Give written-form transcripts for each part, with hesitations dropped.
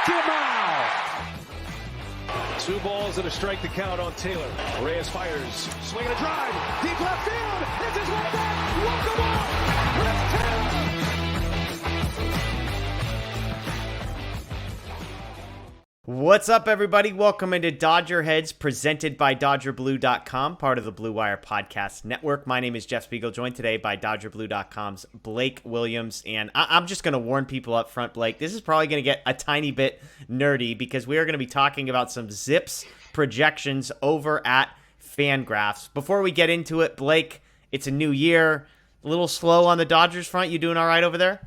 Two balls and a strike to count on Taylor. Reyes fires, swinging a drive, deep left field. This is one back, walk the ball. Let's Taylor. What's up, everybody? Welcome into DodgerHeads, presented by DodgerBlue.com, part of the Blue Wire Podcast Network. My name is Jeff Spiegel, joined today by DodgerBlue.com's Blake Williams. And I'm just going to warn people up front, Blake, this is probably going to get a tiny bit nerdy because we are going to be talking about some ZiPS projections over at Fangraphs. Before we get into it, Blake, it's a new year, a little slow on the Dodgers front. You doing all right over there?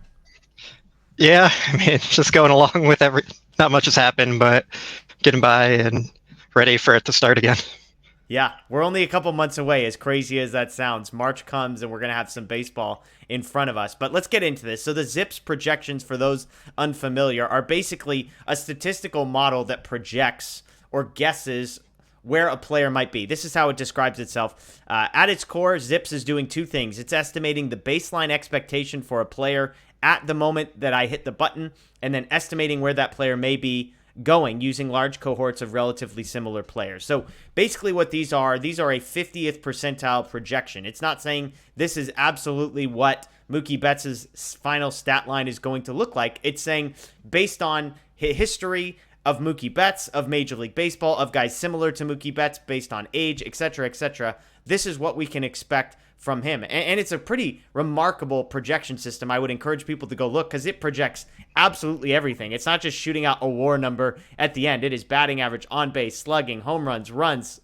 Yeah, I mean, it's just going along with not much has happened, but getting by and ready for it to start again. Yeah, we're only a couple months away, as crazy as that sounds. March comes and we're going to have some baseball in front of us. But let's get into this. So the ZiPS projections, for those unfamiliar, are basically a statistical model that projects or guesses where a player might be. This is how it describes itself. At its core, ZiPS is doing two things. It's estimating the baseline expectation for a player at the moment that I hit the button, and then estimating where that player may be going using large cohorts of relatively similar players. So basically what these are a 50th percentile projection. It's not saying this is absolutely what Mookie Betts' final stat line is going to look like. It's saying based on history of Mookie Betts, of Major League Baseball, of guys similar to Mookie Betts based on age, etc., this is what we can expect from him. And it's a pretty remarkable projection system. I would encourage people to go look because it projects absolutely everything. It's not just shooting out a WAR number at the end. It is batting average, on base, slugging, home runs,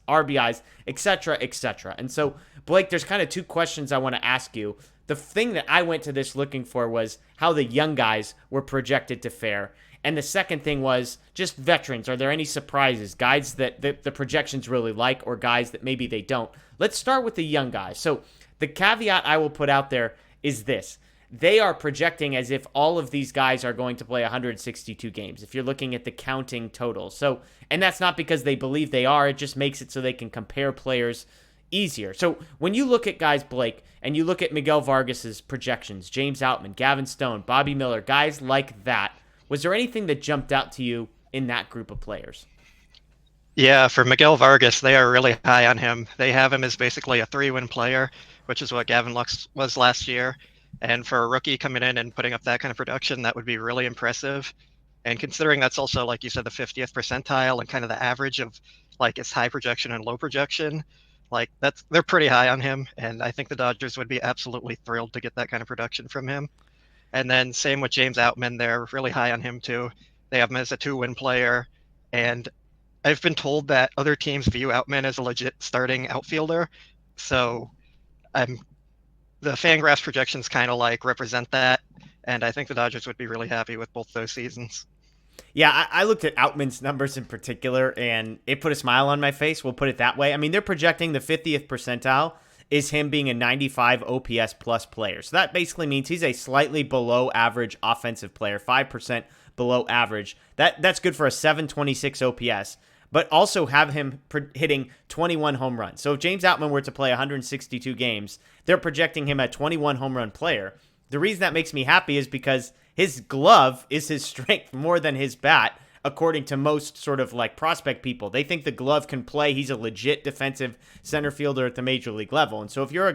RBIs, etc. And so, Blake, there's kind of two questions I want to ask you. The thing that I went to this looking for was how the young guys were projected to fare. And the second thing was just veterans. Are there any surprises? Guys that the projections really like or guys that maybe they don't? Let's start with the young guys. So the caveat I will put out there is this. They are projecting as if all of these guys are going to play 162 games, if you're looking at the counting total. So, and that's not because they believe they are. It just makes it so they can compare players easier. So when you look at guys, Blake, and you look at Miguel Vargas's projections, James Outman, Gavin Stone, Bobby Miller, guys like that, was there anything that jumped out to you in that group of players? Yeah, for Miguel Vargas, they are really high on him. They have him as basically a 3-win player, which is what Gavin Lux was last year. And for a rookie coming in and putting up that kind of production, that would be really impressive. And considering that's also, like you said, the 50th percentile and kind of the average of like its high projection and low projection, like they're pretty high on him. And I think the Dodgers would be absolutely thrilled to get that kind of production from him. And then same with James Outman, they're really high on him too. They have him as a 2-win player. And I've been told that other teams view Outman as a legit starting outfielder. So the Fangraphs projections kind of like represent that. And I think the Dodgers would be really happy with both those seasons. Yeah, I looked at Outman's numbers in particular, and it put a smile on my face. We'll put it that way. I mean, they're projecting the 50th percentile is him being a 95 OPS plus player. So that basically means he's a slightly below average offensive player, 5% below average. That's good for a 726 OPS, but also have him hitting 21 home runs. So if James Outman were to play 162 games, they're projecting him at 21 home run player. The reason that makes me happy is because his glove is his strength more than his bat, according to most sort of like prospect people. They think the glove can play. He's a legit defensive center fielder at the major league level. And so if you're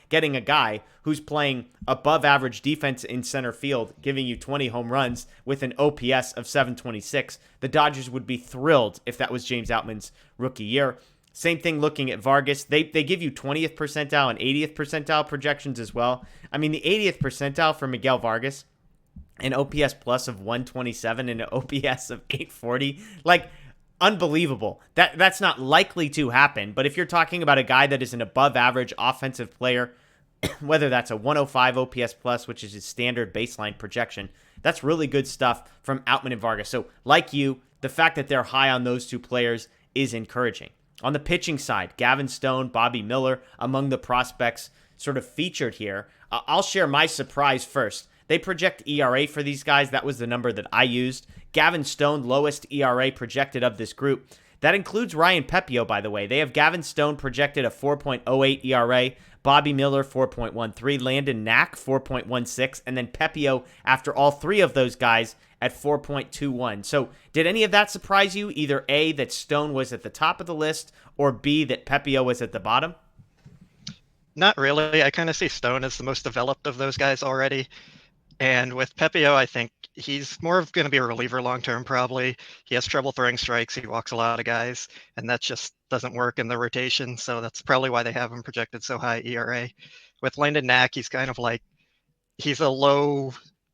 getting a guy who's playing above average defense in center field, giving you 20 home runs with an OPS of 726, the Dodgers would be thrilled if that was James Outman's rookie year. Same thing looking at Vargas. They give you 20th percentile and 80th percentile projections as well. I mean, the 80th percentile for Miguel Vargas, an OPS plus of 127 and an OPS of 840, like unbelievable. That's not likely to happen. But if you're talking about a guy that is an above average offensive player, whether that's a 105 OPS plus, which is his standard baseline projection, that's really good stuff from Outman and Vargas. So like you, the fact that they're high on those two players is encouraging. On the pitching side, Gavin Stone, Bobby Miller, among the prospects sort of featured here. I'll share my surprise first. They project ERA for these guys. That was the number that I used. Gavin Stone, lowest ERA projected of this group. That includes Ryan Pepiot, by the way. They have Gavin Stone projected a 4.08 ERA, Bobby Miller 4.13, Landon Knack 4.16, and then Pepiot, after all three of those guys, at 4.21. So did any of that surprise you? Either A, that Stone was at the top of the list, or B, that Pepio was at the bottom? Not really. I kind of see Stone as the most developed of those guys already. And with Pepio, I think he's more of going to be a reliever long term, probably. He has trouble throwing strikes. He walks a lot of guys, and that just doesn't work in the rotation. So that's probably why they have him projected so high ERA. With Landon Knack, he's kind of like he's a low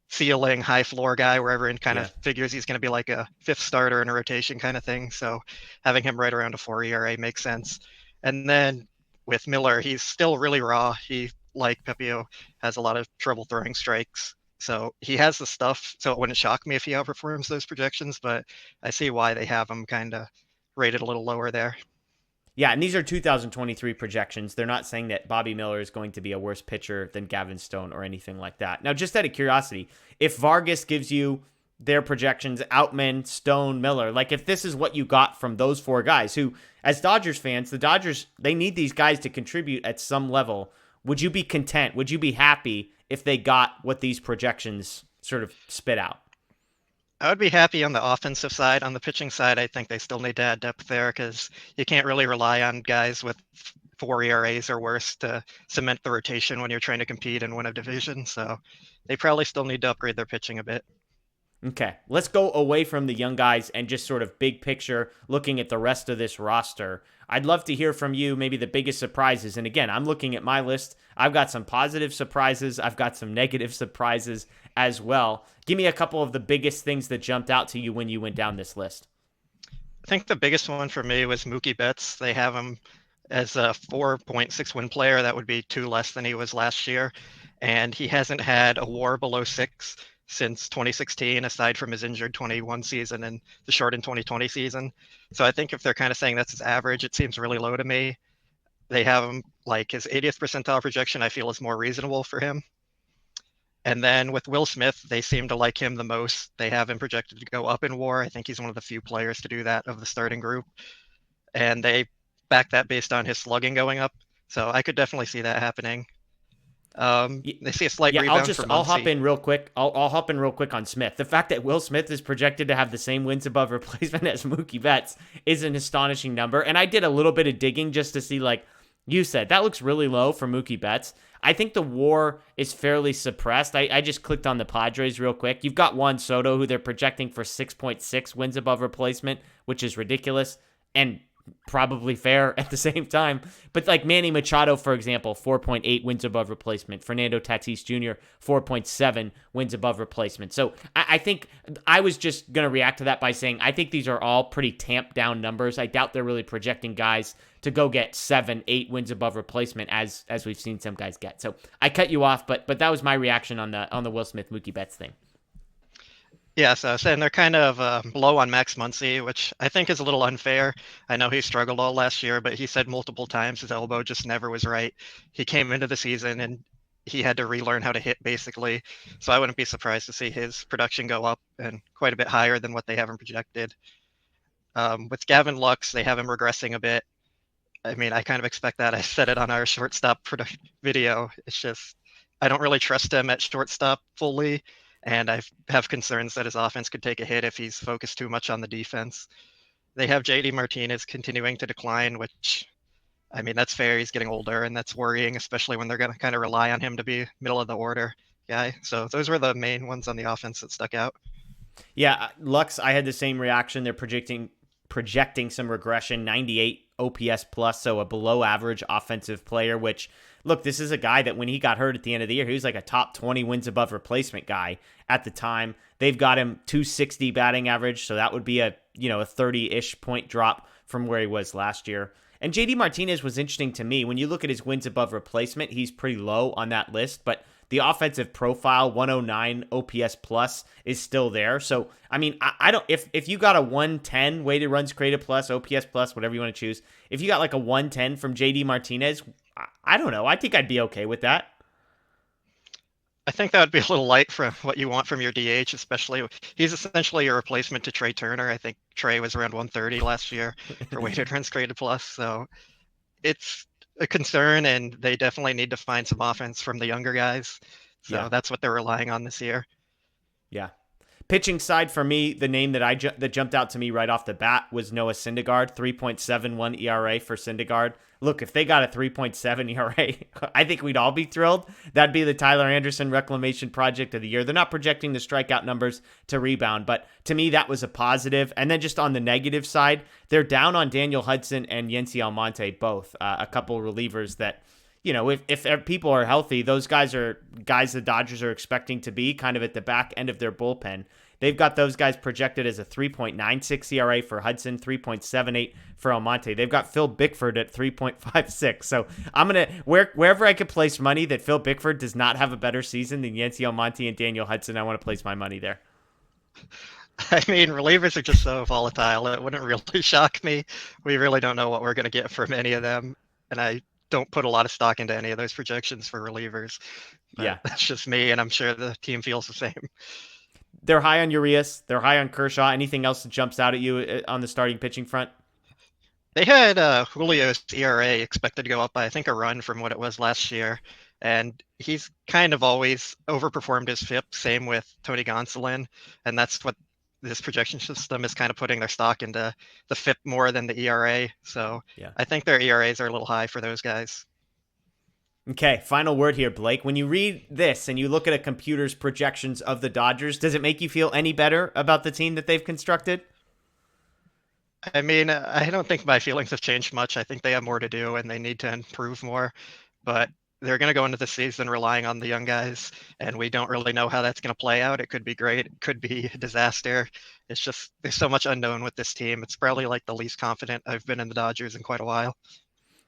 ceiling, high floor guy where everyone kind of figures he's going to be like a fifth starter in a rotation kind of thing. So having him right around a 4 ERA makes sense. And then with Miller, he's still really raw. He, like Pepio, has a lot of trouble throwing strikes. So he has the stuff, so it wouldn't shock me if he outperforms those projections, but I see why they have him kind of rated a little lower there. Yeah, and these are 2023 projections. They're not saying that Bobby Miller is going to be a worse pitcher than Gavin Stone or anything like that. Now, just out of curiosity, if Vargas gives you their projections, Outman, Stone, Miller, like if this is what you got from those four guys who, as Dodgers fans, the Dodgers, they need these guys to contribute at some level. Would you be content? Would you be happy if they got what these projections sort of spit out? I would be happy on the offensive side. On the pitching side, I think they still need to add depth there because you can't really rely on guys with 4 ERAs or worse to cement the rotation when you're trying to compete and win a division. So they probably still need to upgrade their pitching a bit. Okay, let's go away from the young guys and just sort of big picture looking at the rest of this roster. I'd love to hear from you maybe the biggest surprises. And again, I'm looking at my list. I've got some positive surprises. I've got some negative surprises as well. Give me a couple of the biggest things that jumped out to you when you went down this list. I think the biggest one for me was Mookie Betts. They have him as a 4.6 win player. That would be 2 less than he was last year. And he hasn't had a WAR below 6 since 2016, aside from his injured 21 season and the shortened 2020 season. So I think if they're kind of saying that's his average, it seems really low to me. They have him like his 80th percentile projection, I feel is more reasonable for him. And then with Will Smith, they seem to like him the most. They have him projected to go up in WAR. I think he's one of the few players to do that of the starting group. And they back that based on his slugging going up. So I could definitely see that happening. They see a slight rebound from Muncy. I'll hop in real quick. I'll hop in real quick on Smith. The fact that Will Smith is projected to have the same wins above replacement as Mookie Betts is an astonishing number. And I did a little bit of digging just to see, like you said, that looks really low for Mookie Betts. I think the WAR is fairly suppressed. I just clicked on the Padres real quick. You've got Juan Soto, who they're projecting for 6.6 wins above replacement, which is ridiculous and probably fair at the same time. But like Manny Machado, for example, 4.8 wins above replacement. Fernando Tatis Jr., 4.7 wins above replacement. So I think I was just going to react to that by saying I think these are all pretty tamped down numbers. I doubt they're really projecting guys to go get 7, 8 wins above replacement as we've seen some guys get. So I cut you off, but that was my reaction on the Will Smith Mookie Betts thing. Yeah, so I was saying they're kind of low on Max Muncy, which I think is a little unfair. I know he struggled all last year, but he said multiple times his elbow just never was right. He came into the season and he had to relearn how to hit, basically. So I wouldn't be surprised to see his production go up and quite a bit higher than what they have him projected. With Gavin Lux, they have him regressing a bit. I mean, I kind of expect that. I said it on our shortstop video. It's just I don't really trust him at shortstop fully. And I have concerns that his offense could take a hit if he's focused too much on the defense. They have JD Martinez continuing to decline, which, I mean, that's fair. He's getting older, and that's worrying, especially when they're going to kind of rely on him to be middle of the order guy. So those were the main ones on the offense that stuck out. Yeah, Lux, I had the same reaction. They're projecting some regression, 98 OPS plus, so a below average offensive player, which, look, this is a guy that when he got hurt at the end of the year, he was like a top 20 wins above replacement guy at the time. They've got him 260 batting average, so that would be a 30-ish point drop from where he was last year. And JD Martinez was interesting to me. When you look at his wins above replacement, he's pretty low on that list, but the offensive profile, 109 OPS plus, is still there. So, I mean, I don't, if you got a 110 weighted runs created plus, OPS plus, whatever you want to choose, if you got like a 110 from JD Martinez, I don't know. I think I'd be okay with that. I think that would be a little light for what you want from your DH, especially he's essentially a replacement to Trey Turner. I think Trey was around 130 last year for weighted runs created plus. So it's a concern, and they definitely need to find some offense from the younger guys. So That's what they're relying on this year. Yeah. Pitching side for me, the name that jumped out to me right off the bat was Noah Syndergaard, 3.71 ERA for Syndergaard. Look, if they got a 3.7 ERA, I think we'd all be thrilled. That'd be the Tyler Anderson Reclamation Project of the Year. They're not projecting the strikeout numbers to rebound, but to me, that was a positive. And then just on the negative side, they're down on Daniel Hudson and Yency Almonte, both. A couple relievers that, if people are healthy, those guys are guys the Dodgers are expecting to be kind of at the back end of their bullpen. They've got those guys projected as a 3.96 ERA for Hudson, 3.78 for Almonte. They've got Phil Bickford at 3.56. So I'm going to, wherever I could place money that Phil Bickford does not have a better season than Yency Almonte and Daniel Hudson, I want to place my money there. I mean, relievers are just so volatile. It wouldn't really shock me. We really don't know what we're going to get from any of them. And I don't put a lot of stock into any of those projections for relievers. But yeah, that's just me, and I'm sure the team feels the same. They're high on Urias. They're high on Kershaw. Anything else that jumps out at you on the starting pitching front? They had Julio's ERA expected to go up by, I think, a run from what it was last year. And he's kind of always overperformed his FIP, same with Tony Gonsolin. And that's what this projection system is kind of putting their stock into, the FIP more than the ERA. So yeah. I think their ERAs are a little high for those guys. Okay, final word here, Blake. When you read this and you look at a computer's projections of the Dodgers, does it make you feel any better about the team that they've constructed? I mean, I don't think my feelings have changed much. I think they have more to do and they need to improve more. But they're going to go into the season relying on the young guys, and we don't really know how that's going to play out. It could be great. It could be a disaster. It's just there's so much unknown with this team. It's probably like the least confident I've been in the Dodgers in quite a while.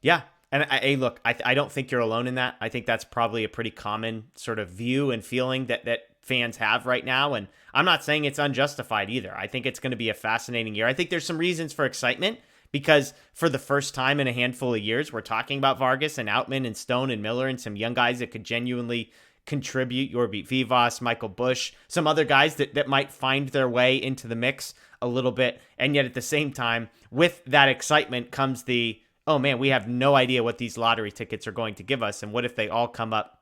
Yeah. And hey, look, I don't think you're alone in that. I think that's probably a pretty common sort of view and feeling that fans have right now. And I'm not saying it's unjustified either. I think it's going to be a fascinating year. I think there's some reasons for excitement because for the first time in a handful of years, we're talking about Vargas and Outman and Stone and Miller and some young guys that could genuinely contribute. Yorby Vivas, Michael Busch, some other guys that might find their way into the mix a little bit. And yet at the same time, with that excitement comes the, oh man, we have no idea what these lottery tickets are going to give us. And what if they all come up,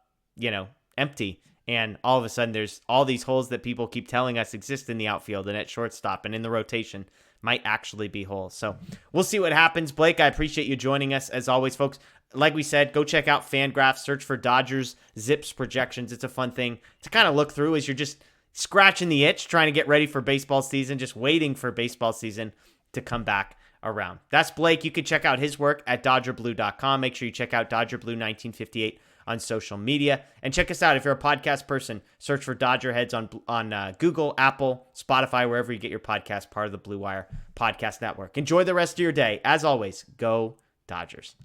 empty? And all of a sudden there's all these holes that people keep telling us exist in the outfield and at shortstop and in the rotation might actually be holes. So we'll see what happens. Blake, I appreciate you joining us as always, folks. Like we said, go check out FanGraphs, search for Dodgers ZiPS projections. It's a fun thing to kind of look through as you're just scratching the itch, trying to get ready for baseball season, just waiting for baseball season to come back around. That's Blake. You can check out his work at DodgerBlue.com. Make sure you check out DodgerBlue1958 on social media. And check us out. If you're a podcast person, search for DodgerHeads on Google, Apple, Spotify, wherever you get your podcast, part of the Blue Wire Podcast Network. Enjoy the rest of your day. As always, go Dodgers.